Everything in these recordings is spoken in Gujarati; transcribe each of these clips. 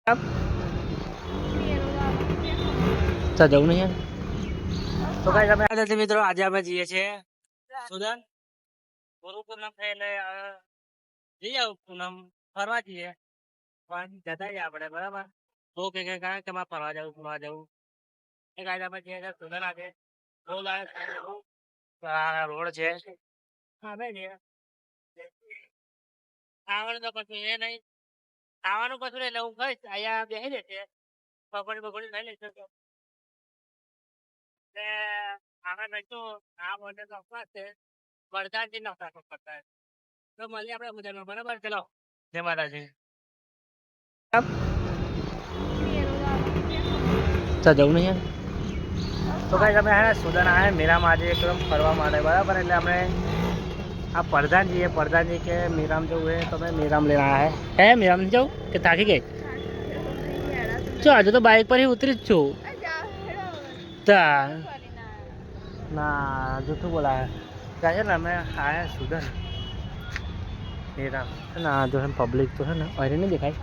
आप तो जाऊ नहीं यार तो गाइस અમે આજે મિત્રો આજે અમે જઈએ છીએ સુદન ગુરુ પૂનમ છે એટલે જઈ આવ પૂનમ ફરવા જઈએ પણ જતા જ આપણે બરાબર તો કે કારણ કે માં ફરવા જવું એ ગાઈસ અમે જઈએ છીએ સુદન આજે બહુ લાગે આ રોડ છે હા બે આવવાનું તો કશું એ નહીં આવવાનું કશું એટલે હું કહીશ અહીંયા બેસી જશે પકોડી બકોડી લઈ લઈશું એટલે આગળ રહીશું આ બોર્ડર તો અપવાસ છે વરસાદથી નફા કરતા તો મળીએ આપણે બજારમાં બરાબર ચલો જય માતાજી તો જવું નહીં તો કાંઈ તમે હે સુદન આવે મીરામાં આજે એકદમ ફરવા માટે બરાબર એટલે અમે आप प्रधान जी के मीराम जो है तो मैं मीराम लेना है मीराम नहीं जाऊँ कि थाकी गई जो आज तो बाइक पर ही उतरी छू ना जो तू बोला है क्या है ना मैं आया सुदन मीराम है ना जो है पब्लिक तो है ना अरे नहीं दिखाई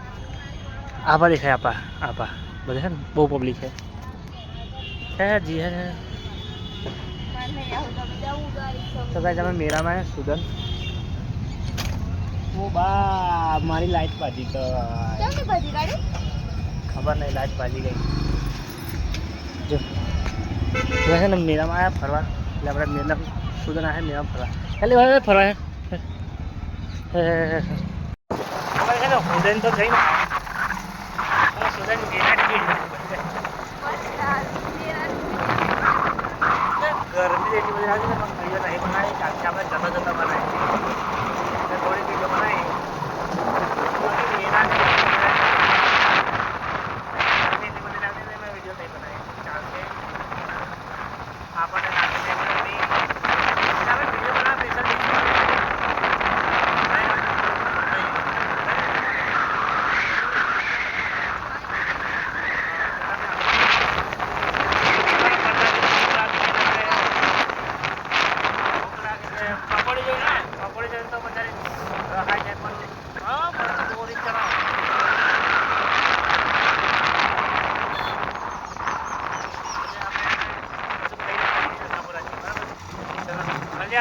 आपा दिखाई आपा बोले है ना वो पब्लिक है जी है तो गाइस हमें मेरा में है सुदन वो बा हमारी लाइट बाजी तो खबर नहीं लाइट बाजी गई जो वैसे ना मेरा में आया फरवा એટલે मेरा सुदन आया मेरा फरवा खाली भाई फरवा है हमारे ना सुदन तो गई ना सुदन मेरा गर्मी એટલી બધી લાગે ને પણ કહીએ નહીં બનાવી કારણ કે આપણે જતા જતા બનાવી થોડી ચીજો બનાવી એટલી બધી લાગે ને મેં વિડીયો નહીં બનાવી કારણ કે આપણને લાગે છે આપણે વિડીયો બનાવવા પ્રેશર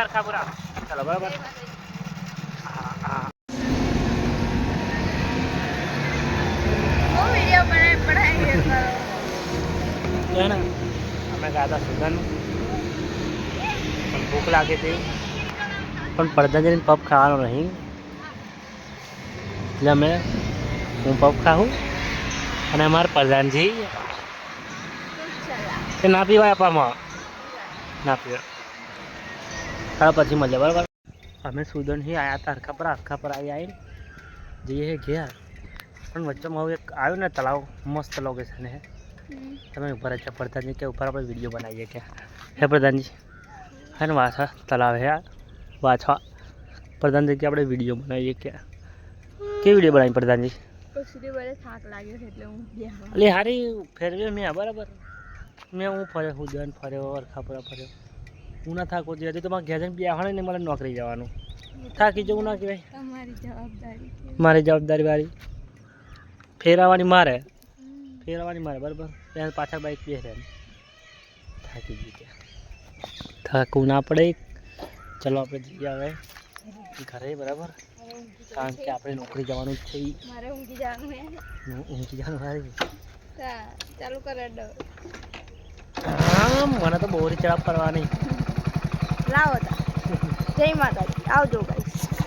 खाबुरा चलो बराबर वो वीडियो बनाएंगे है ना हमें कहा था सुदन પણ ભૂખ લાગી હતી પણ પ્રધાનજીને પપ ખાવાનો નહીં એટલે અમે હું પપ ખાઉં અને અમારા પ્રધાનજી એ ના પીવાય આપવામાં ના પીવાય हाँ पची मजा बराबर हमें सुदन ही आया था हरखा पर आई जइए गया पण वच्चे में एक आयो ने तलाव मस्त लोकेशन है तमें ऊपर अच्छा प्रधान जी के ऊपर आप वीडियो बनाइए क्या है प्रधान जी है ना वाछा तलाव है यार वाछा प्रधान जी की आप वीडियो बनाइए क्या वीडियो बनाई प्रधान जी अरे हारी फेरवे मैं बराबर मैं हूँ फरे सुदन फरे हरखा पर फरे હું ના થાકો જેથી તો મારે ઘેર જઈને બેહાણે ને મારે નોકરી જવાનું થાકી જવું ના કહેવાય મારી જવાબદારી વાળી ફેરવવાની મારે બરાબર ત્યાં પાછળ બાઈક બેસે થાકી ગઈ ત્યાં થાકવું ના પડે ચલો આપણે જઈએ હવે ઘરે બરાબર કારણ કે આપણે નોકરી જવાનું જ છે ઊંઘી જવાનું મારી ચાલુ કરે હા મને તો બહુ ચડા ફરવાની લાવો જય માતાજી આવજો ગાઈસ